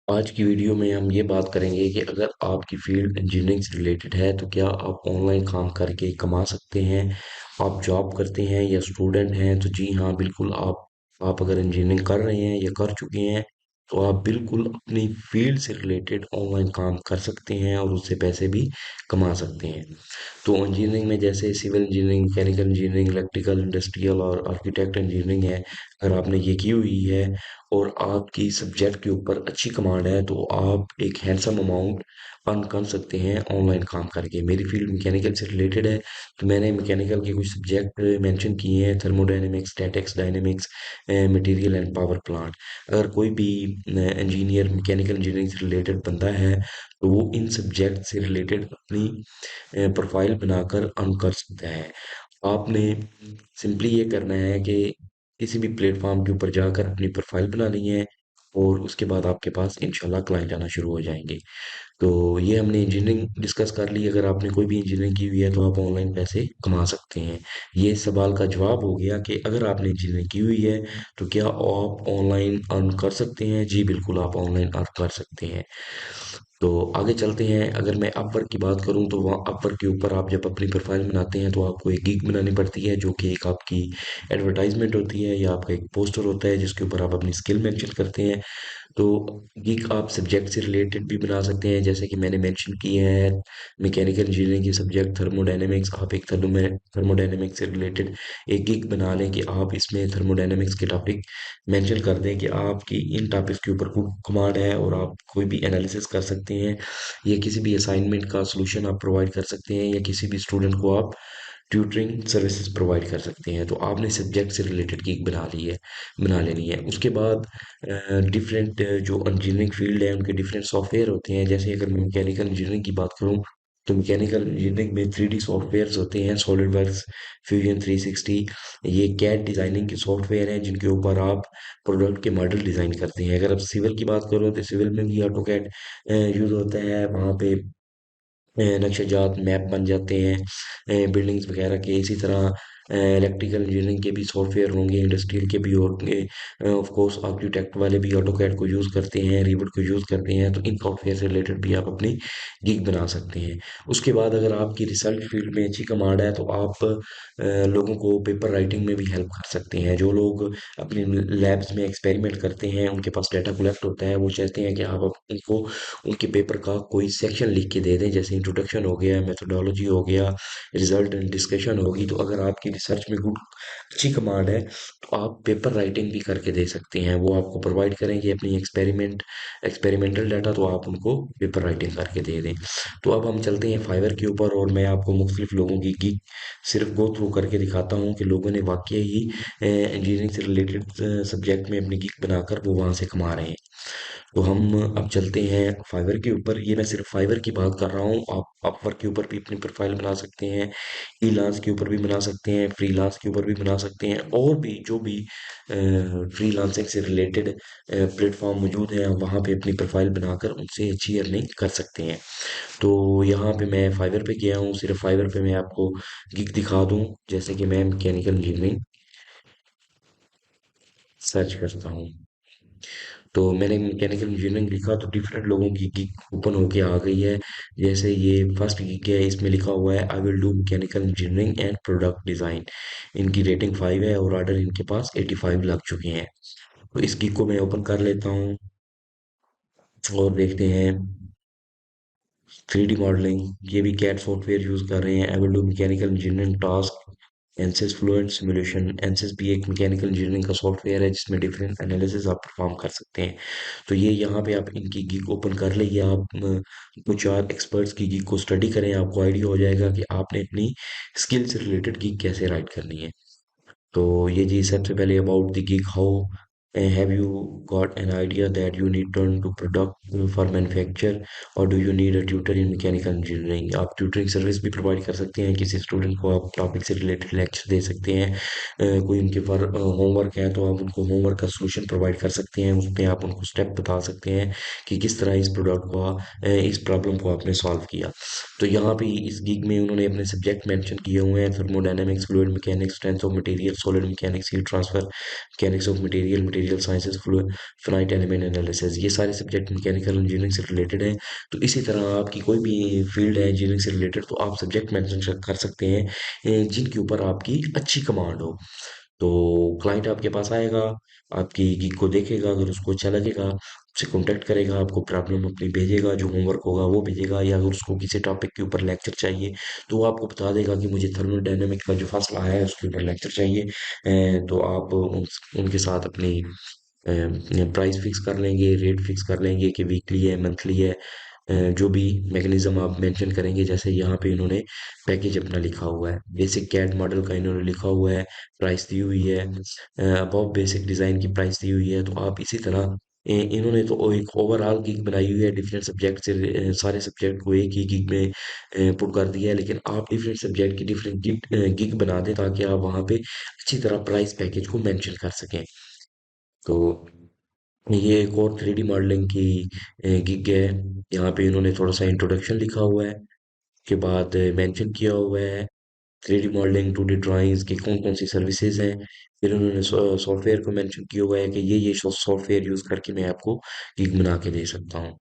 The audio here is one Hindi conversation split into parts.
आज की वीडियो में हम ये बात करेंगे कि अगर आपकी फील्ड इंजीनियरिंग से रिलेटेड है तो क्या आप ऑनलाइन काम करके कमा सकते हैं। आप जॉब करते हैं या स्टूडेंट हैं तो जी हाँ बिल्कुल आप अगर इंजीनियरिंग कर रहे हैं या कर चुके हैं तो आप बिल्कुल अपनी फील्ड से रिलेटेड ऑनलाइन काम कर सकते हैं और उससे पैसे भी कमा सकते हैं। तो इंजीनियरिंग में जैसे civil engineering, mechanical engineering, electrical, industrial और आर्किटेक्ट इंजीनियरिंग है। अगर आपने ये की हुई है और आपकी सब्जेक्ट के ऊपर अच्छी कमांड है तो आप एक हैंडसम अमाउंट अर्न कर सकते हैं ऑनलाइन काम करके। मेरी फील्ड मैकेनिकल से रिलेटेड है तो मैंने मैकेनिकल के कुछ सब्जेक्ट मेंशन किए हैं: thermodynamics, statics, dynamics, material and power plant. अगर कोई भी इंजीनियर मैकेनिकल इंजीनियरिंग से रिलेटेड बंदा है तो वो इन सब्जेक्ट से रिलेटेड अपनी प्रोफाइल बनाकर अर्न कर सकता है। आपने सिंपली ये करना है कि किसी भी प्लेटफॉर्म के ऊपर जाकर अपनी प्रोफाइल बनानी है और उसके बाद आपके पास इंशाल्लाह क्लाइंट आना शुरू हो जाएंगे। तो ये हमने इंजीनियरिंग डिस्कस कर ली। अगर आपने कोई भी इंजीनियरिंग की हुई है तो आप ऑनलाइन पैसे कमा सकते हैं। ये इस सवाल का जवाब हो गया कि अगर आपने इंजीनियरिंग की हुई है तो क्या आप ऑनलाइन अर्न कर सकते हैं। जी बिल्कुल, आप ऑनलाइन अर्न कर सकते हैं। तो आगे चलते हैं। अगर मैं अपवर्क की बात करूं तो वहाँ अपवर्क के ऊपर आप जब अपनी प्रोफाइल बनाते हैं तो आपको एक गिग बनानी पड़ती है जो कि एक आपकी एडवर्टाइजमेंट होती है या आपका एक पोस्टर होता है जिसके ऊपर आप अपनी स्किल मेंशन करते हैं। तो गिग आप सब्जेक्ट से रिलेटेड भी बना सकते हैं, जैसे कि मैंने मेंशन किया है मैकेनिकल इंजीनियरिंग की सब्जेक्ट थर्मोडायनेमिक्स। आप एक थर्मोडायनेमिक्स से रिलेटेड एक गिग बना लें कि आप इसमें थर्मोडायनेमिक्स के टॉपिक मेंशन कर दें कि आपकी इन टॉपिक्स के ऊपर कोई कमांड है और आप कोई भी एनालिसिस कर सकते हैं या किसी भी असाइनमेंट का सॉल्यूशन आप प्रोवाइड कर सकते हैं या किसी भी स्टूडेंट को आप ट्यूटरिंग सर्विसेज प्रोवाइड कर सकते हैं। तो आपने सब्जेक्ट से रिलेटेड गिग बना लेनी है। उसके बाद डिफरेंट जो इंजीनियरिंग फील्ड है उनके डिफरेंट सॉफ्टवेयर होते हैं। जैसे अगर मैं मैकेनिकल इंजीनियरिंग की बात करूं तो मैकेनिकल इंजीनियरिंग में 3D सॉफ्टवेयर्स होते हैं: सॉलिड वर्क्स, फ्यूजन 360। ये कैड डिजाइनिंग के सॉफ्टवेयर हैं जिनके ऊपर आप प्रोडक्ट के मॉडल डिजाइन करते हैं। अगर आप सिविल की बात करो तो सिविल में भी ऑटो कैड यूज होता है। वहाँ पे नक्शेजात मैप बन जाते हैं बिल्डिंग्स वगैरह के। इसी तरह इलेक्ट्रिकल इंजीनियरिंग के भी सॉफ्टवेयर होंगे, इंडस्ट्रियल के भी होंगे। ऑफ कोर्स आर्किटेक्ट वाले भी ऑटोकैड को यूज़ करते हैं, रिवट को यूज़ करते हैं। तो इन सॉफ्टवेयर से रिलेटेड भी आप अपनी गिग बना सकते हैं। उसके बाद अगर आपकी रिसर्च फील्ड में अच्छी कमांड है तो आप लोगों को पेपर राइटिंग में भी हेल्प कर सकते हैं। जो लोग अपनी लैब्स में एक्सपेरिमेंट करते हैं उनके पास डाटा कलेक्ट होता है, वो चाहते हैं कि आप उनको उनके पेपर का कोई सेक्शन लिख के दे दें, जैसे इंट्रोडक्शन हो गया, मेथोडोलॉजी हो गया, रिजल्ट एंड डिस्कशन होगी। तो अगर आपकी रिसर्च में गुड अच्छी कमांड है तो आप पेपर राइटिंग भी करके दे सकते हैं। वो आपको प्रोवाइड करेंगे अपनी एक्सपेरिमेंटल डाटा, तो आप उनको पेपर राइटिंग करके दे दें। तो अब हम चलते हैं फाइवर के ऊपर और मैं आपको मुख्तलिफ लोगों की गिग सिर्फ गो थ्रू करके दिखाता हूँ कि लोगों ने वाकई ही इंजीनियरिंग से रिलेटेड सब्जेक्ट में अपनी गिग बनाकर वो वहाँ से कमा रहे हैं। तो हम अब चलते हैं फाइवर के ऊपर। ये मैं सिर्फ फाइवर की बात कर रहा हूँ, आप अपवर्क के ऊपर भी अपनी प्रोफाइल बना सकते हैं, फ्रीलांस के ऊपर भी बना सकते हैं, फ्रीलांस के ऊपर भी बना सकते हैं। और भी जो भी फ्रीलांसिंग से रिलेटेड प्लेटफॉर्म मौजूद हैं वहाँ पे अपनी प्रोफाइल बनाकर उनसे अच्छी अर्निंग कर सकते हैं। तो यहाँ पे मैं फाइवर पे गया हूँ, सिर्फ फाइवर पे मैं आपको गिग दिखा दूँ। जैसे कि मैं मैकेनिकल इंजीनियरिंग सर्च करता हूँ तो मैंने मैकेनिकल इंजीनियरिंग लिखा तो डिफरेंट लोगों की गिग ओपन होके आ गई है। जैसे ये फर्स्ट गिग है, इसमें लिखा हुआ है आई will do mechanical engineering and product design. इनकी रेटिंग 5 है और ऑर्डर इनके पास 85 लग चुके हैं। तो इस गिग को मैं ओपन कर लेता हूँ और देखते हैं। 3D मॉडलिंग, ये भी कैड सॉफ्टवेयर यूज कर रहे हैं। I will do mechanical engineering task, ANSYS Fluent simulation. ANSYS भी एक मैकेनिकल इंजीनियरिंग का सॉफ्टवेयर है जिसमें डिफरेंट एनालिसिस आप परफॉर्म कर सकते हैं। तो ये यहाँ पे आप इनकी गिग ओपन कर लेंगे। आप दो चार एक्सपर्ट्स की गिग को स्टडी करें, आपको आइडिया हो जाएगा कि आपने अपनी स्किल से रिलेटेड गिग कैसे राइट करनी है। तो ये जी सबसे पहले about the gig, how have you got an idea that you need turn to product for manufacture or do you need a tutor in mechanical engineering। आप ट्यूटरिंग सर्विस भी प्रोवाइड कर सकते हैं, किसी स्टूडेंट को आप टॉपिक से रिलेटेड लेक्चर दे सकते हैं। कोई उनके पर होमवर्क है तो आप उनको होमवर्क का सॉल्यूशन प्रोवाइड कर सकते हैं, उसमें आप उनको स्टेप बता सकते हैं कि किस तरह इस प्रोडक्ट को इस प्रॉब्लम को आपने सॉल्व किया। तो यहाँ पे इस गिग में उन्होंने अपने सब्जेक्ट मेंशन किए हुए हैं: thermodynamics, fluid mechanics, strength of material, solid mechanics, heat transfer, mechanics of material, material sciences, finite element analysis, ये सारे सब्जेक्ट मैकेनिकल इंजीनियरिंग से रिलेटेड हैं। तो इसी तरह आपकी कोई भी फील्ड है इंजीनियरिंग से रिलेटेड, तो आप सब्जेक्ट मेंशन कर सकते हैं जिनके ऊपर आपकी अच्छी कमांड हो। तो क्लाइंट आपके पास आएगा, आपकी गिग को देखेगा, अगर उसको अच्छा लगेगा आपसे कॉन्टेक्ट करेगा, आपको प्रॉब्लम अपनी भेजेगा, जो होमवर्क होगा वो भेजेगा, या अगर उसको किसी टॉपिक के ऊपर लेक्चर चाहिए तो वो आपको बता देगा कि मुझे थर्मोडायनेमिक का जो फसला है उसके ऊपर लेक्चर चाहिए। तो आप उनके साथ अपनी प्राइस फिक्स कर लेंगे, रेट फिक्स कर लेंगे कि वीकली है, मंथली है, जो भी मैकेनिज्म आप मेंशन करेंगे। जैसे यहाँ पे इन्होंने पैकेज अपना लिखा हुआ है, बेसिक कैड मॉडल का इन्होंने लिखा हुआ है, प्राइस दी हुई है, अबव बेसिक डिज़ाइन की प्राइस दी हुई है। तो आप इसी तरह इन्होंने तो एक ओवरऑल गिग बनाई हुई है, डिफरेंट सब्जेक्ट से सारे सब्जेक्ट को एक ही गिग में पुट कर दिया है, लेकिन आप डिफरेंट सब्जेक्ट की डिफरेंट गिग गिग बना दें ताकि आप वहाँ पे अच्छी तरह प्राइस पैकेज को मेंशन कर सकें। तो ये एक और 3D मॉडलिंग की गिग है। यहाँ पे इन्होंने थोड़ा सा इंट्रोडक्शन लिखा हुआ है, के बाद मेंशन किया हुआ है 3D मॉडलिंग, 2D ड्राइंग्स की कौन कौन सी सर्विसेज हैं। फिर उन्होंने सॉफ्टवेयर को मेंशन किया हुआ है कि ये सॉफ्टवेयर यूज़ करके मैं आपको गिग बना के दे सकता हूँ।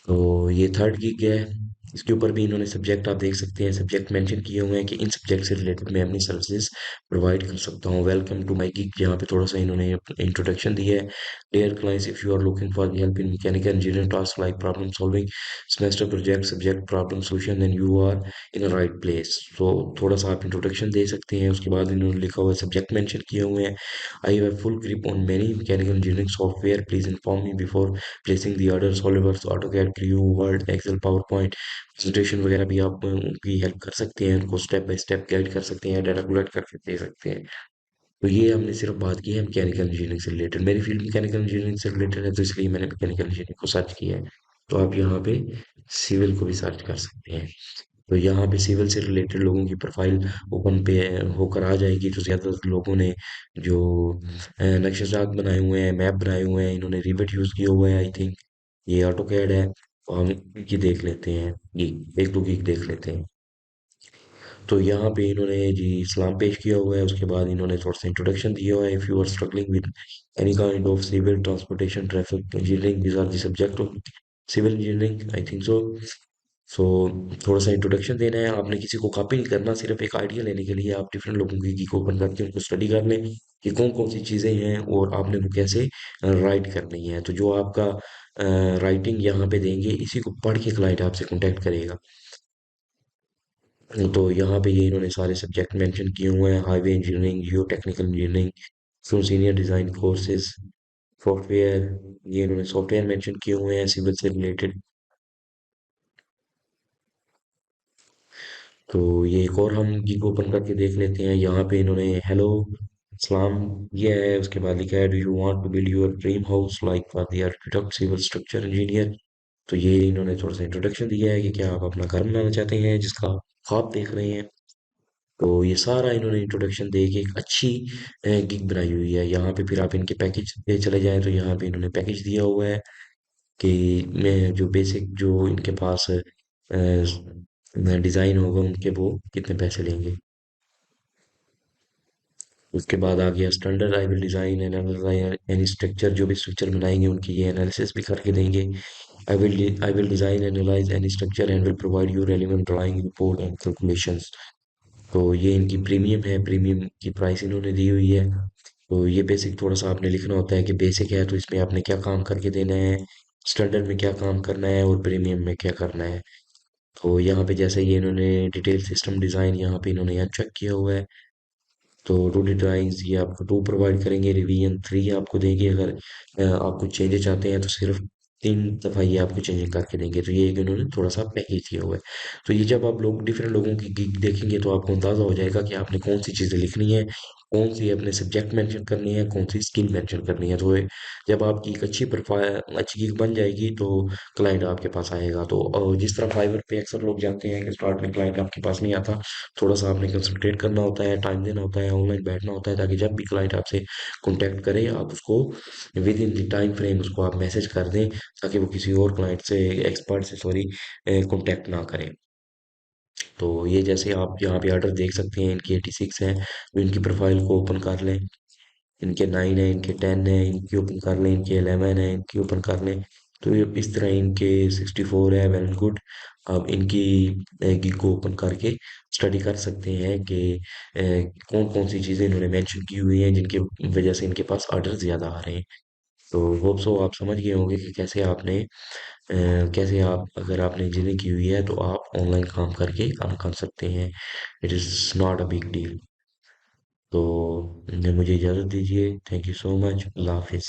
तो ये थर्ड गिग है। इसके ऊपर भी इन्होंने सब्जेक्ट आप देख सकते हैं, सब्जेक्ट मेंशन किए हुए हैं कि इन सब्जेक्ट से रिलेटेड मैं अपनी सर्विसेज प्रोवाइड कर सकता हूँ। वेलकम टू माय गिग, यहाँ पे थोड़ा सा इन्होंने इंट्रोडक्शन दिया है। Dear clients, if you are looking for help in mechanical engineering task like problem solving, semester project, subject problem solution, then you are in a right place. तो थोड़ा सा आप इंट्रोडक्शन दे सकते हैं। उसके बाद इन्होंने लिखा हुआ है, सब्जेक्ट मेंशन किए हुए हैं, I have full grip on many mechanical engineering software, please inform me before placing the order। SolidWorks, AutoCAD, Creo, Word, Excel, PowerPoint presentation वगैरह भी आप उनकी हेल्प कर सकते हैं, उनको स्टेप बाय स्टेप गाइड कर सकते हैं, डाटा कलेक्ट करके दे सकते हैं। तो ये हमने सिर्फ बात की है मैकेनिकल इंजीनियरिंग से रिलेटेड। मेरी फील्ड मैकेनिकल इंजीनियरिंग से रिलेटेड है, तो इसलिए मैंने मैकेनिकल इंजीनियरिंग को सर्च किया है। तो आप यहाँ पे सिविल को भी सर्च कर सकते हैं। तो यहाँ पे सिविल से रिलेटेड लोगों की प्रोफाइल ओपन पे होकर आ जाएगी। तो ज़्यादातर लोगों ने जो नक्शेजात बनाए हुए हैं, मैप बनाए हुए हैं, इन्होंने रिवेट यूज़ किया हुआ है आई थिंक। ये ऑटो कैड है। तो हम की देख लेते हैं, गीक एक दो गीक देख लेते हैं। तो यहाँ पे इन्होंने जी इस्लाम पेश किया हुआ है। उसके बाद इन्होंने थोड़ा सा इंट्रोडक्शन दिया हुआ है, if you are struggling with any kind of civil, transportation, traffic engineering, these are the subject of civil engineering, I think so. So थोड़ा सा इंट्रोडक्शन देना है, आपने किसी को कॉपी नहीं करना, सिर्फ एक आइडिया लेने के लिए आप डिफरेंट लोगों की गीक ओपन करके उनको स्टडी कर लें कि कौन कौन सी चीज़ें हैं और आपने वो कैसे राइट करनी है। तो जो आपका राइटिंग यहाँ पे देंगे, इसी को पढ़ के क्लाइंट आपसे कॉन्टेक्ट करेगा। तो यहाँ पे ये इन्होंने सारे सब्जेक्ट मेंशन किए हुए हैं, हाईवे इंजीनियरिंग, जियो टेक्निकल इंजीनियरिंग, फिर सीनियर डिज़ाइन कोर्सेज, सॉफ्टवेयर, ये इन्होंने सॉफ्टवेयर मेंशन किए हुए हैं सिविल से रिलेटेड। तो ये एक और हम गीक ओपन करके देख लेते हैं। यहाँ पे इन्होंने हेलो सलाम ये है, उसके बाद लिखा है, do you want to build your dream house like for the architect, civil structure engineer. तो ये इन्होंने थोड़ा सा इंट्रोडक्शन दिया है कि क्या आप अपना घर बनाना चाहते हैं जिसका ख्वाब देख रहे हैं। तो ये सारा इन्होंने इंट्रोडक्शन दे के एक अच्छी गिग बनाई हुई है। यहाँ पे फिर आप इनके पैकेज पे चले जाएं, तो यहाँ पे इन्होंने पैकेज दिया हुआ है कि मैं जो बेसिक जो इनके पास डिज़ाइन होगा उनके, वो कितने पैसे लेंगे। उसके बाद आ गया standard, I will design and analyse any structure, जो भी स्ट्रक्चर बनाएंगे उनकी ये एनालिसिस भी करके देंगे। I will design analyse any structure and will provide you relevant drawing, report and calculations. तो ये इनकी प्रीमियम है, प्रीमियम की प्राइस इन्होंने दी हुई है। तो ये बेसिक थोड़ा सा आपने लिखना होता है कि बेसिक है तो इसमें आपने क्या काम करके देना है, स्टैंडर्ड में क्या काम करना है और प्रीमियम में क्या करना है। तो यहाँ पे जैसे ये इन्होंने डिटेल सिस्टम डिज़ाइन यहाँ पे इन्होंने यहाँ चेक किया हुआ है। तो 2D ड्राइंग्स ये आपको 2 प्रोवाइड करेंगे, रिवीजन 3 आपको देंगे। अगर आप कुछ चेंजेस चाहते हैं तो सिर्फ 3 दफ़ा ये आपको चेंजिंग करके देंगे। तो ये एक इन्होंने थोड़ा सा पैकेज दिया हुआ है। तो ये जब आप लोग डिफरेंट लोगों की गिग देखेंगे तो आपको अंदाज़ा हो जाएगा कि आपने कौन सी चीज़ें लिखनी है, कौन सी अपने सब्जेक्ट मेंशन करनी है, कौन सी स्किल मेंशन करनी है। तो जब आपकी एक अच्छी प्रोफाइल अच्छी गिग बन जाएगी तो क्लाइंट आपके पास आएगा। तो जिस तरह फाइवर पे अक्सर लोग जानते हैं कि स्टार्ट में क्लाइंट आपके पास नहीं आता, थोड़ा सा आपने कंसंट्रेट करना होता है, टाइम देना होता है, ऑनलाइन बैठना होता है, ताकि जब भी क्लाइंट आपसे कॉन्टैक्ट करे आप उसको with in the time frame उसको आप मैसेज कर दें, ताकि वो किसी और क्लाइंट से, एक्सपर्ट से सॉरी, कॉन्टैक्ट ना करें। तो ये जैसे आप यहाँ पे ऑर्डर देख सकते हैं, इनकी 86 हैं। तो इनकी प्रोफाइल को ओपन कर लें। इनके 9 है, इनके 10 है, इनकी ओपन कर लें, इनके 11 है, इनकी ओपन कर लें। तो ये इस तरह इनके 64 है, वेल गुड। आप इनकी गीक को ओपन करके स्टडी कर सकते हैं कि कौन कौन सी चीज़ें इन्होंने मेंशन की हुई हैं जिनकी वजह से इनके पास ऑर्डर ज़्यादा आ रहे हैं। तो होप सो आप समझ गए होंगे कि कैसे आप, अगर आपने इंजीनियरिंग की हुई है तो आप ऑनलाइन काम करके काम कर सकते हैं। It is not a big deal. तो मुझे इजाज़त दीजिए। Thank you so much. अल्लाह हाफिज़।